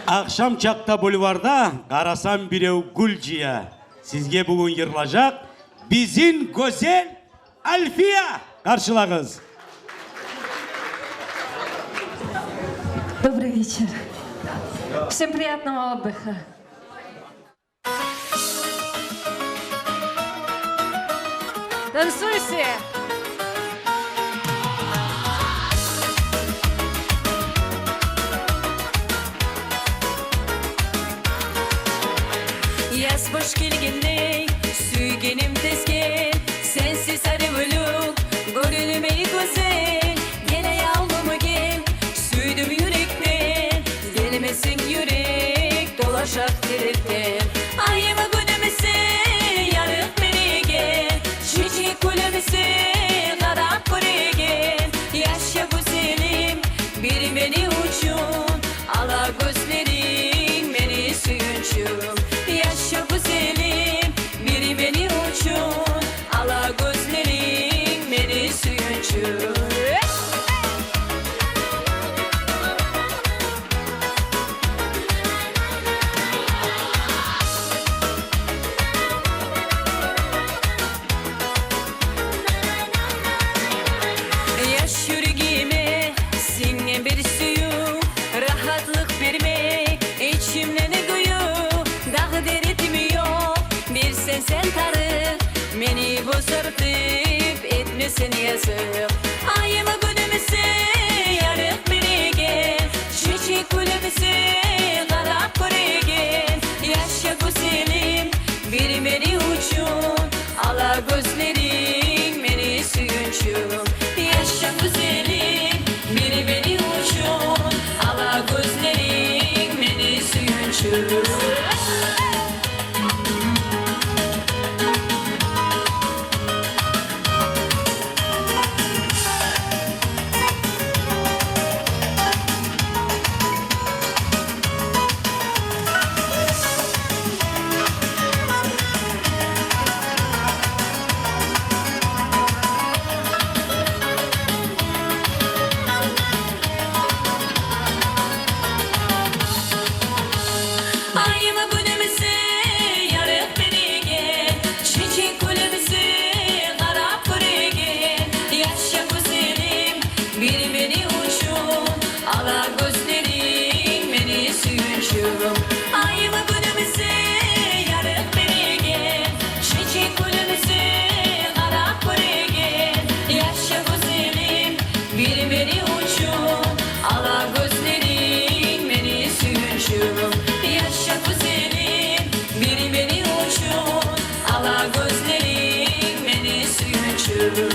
Akşam çakta bulvarda qarasam birev Gülciye. Sizge bugün yırılacak bizim güzel Alfiye. Karşılağız. Добрый вечер. Всем приятного отдыха. Танцуйте! Yaz boş gelgende, süygenim tezgah, sensiz arıvılık, gönlüme güzel. Gele yavrumu gel, süydüm yürekten, gelmesin yürek, dolaşak direkten. Ayımı günümüse, yarık beni gel, çiçek gülümüse, karap buraya gel. Yaşa güzelim, bir beni uçun, ala gözlerin beni suyunçum. Yaşa güzelim, biri beni uçun, ala gözlerin beni suyunçum. Yaş yüreğime singen bir suyu, rahatlık vermek içimde ne guyu. Dağ deretmiyor bir sen tarif, beni bozartıp etmesin yazık. Ayımı günümüse yarık biri gel, çiçek gülümüse karap buraya gel. Yaşa güzelim, biri beni uçun, ala gözlerin beni suyunçum. Yaşa güzelim, biri beni uçun, ala gözlerin beni suyunçum. Ayımı günümüze yarık biri gel, çiçek gülümüze karap buraya gel. Yaşa güzelim, biri beni uçun, ala gözlerin beni suyunçum. Ayımı günümüze yarık biri gel, çiçek gülümüze karap buraya gel. Yaşa güzelim, biri beni uçun, ala gözlerin beni suyunçum. Yaşa güzelim, biri beni uçun, ala gözlerin beni suyunçum.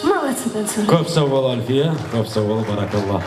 Молодцы, танцуют. Köp sağ ol Alfiye, köp sağ ol, barakallah.